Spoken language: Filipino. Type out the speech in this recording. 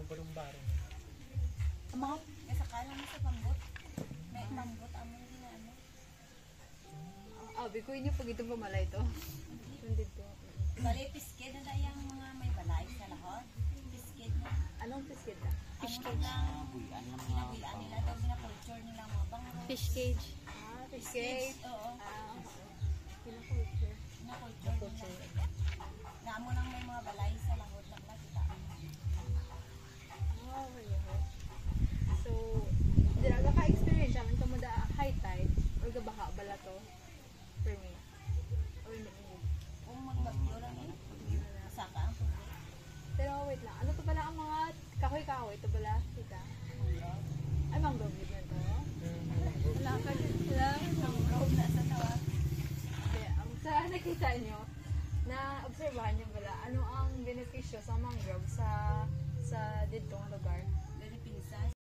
barong-barong. Ang mga kasakala mo sa pambot. May pambot amo din na ano. Bikuin niyo pag ito pamalay to. Nandito. Bali pisked na yung mga may balay sa lahot. Pisked na. Anong biscuit na? Fish cage. Pinabuyan nila daw, pinakulture nila mga bangro. Fish cage. Fish cake. Oo. Pinakulture. Pinakulture nila. Naamo nang may mga balay sa lahot lang nakita. So, dira ka experience naman ito mo da high tide or gabaha bala to for me. Or hindi mo. Kung magbagyo lang eh. Masaka ang tubig. Pero wait lang, ano to pala ang mga kahoy-kahoy? Ito pala, kita? Ay, mangrove yun na to? Wala ka dyan sila. Mangrove na sa tawa. Hindi, ang sa nakita nyo, na obserbahan nyo pala, ano ang benepisyo sa mangrove sa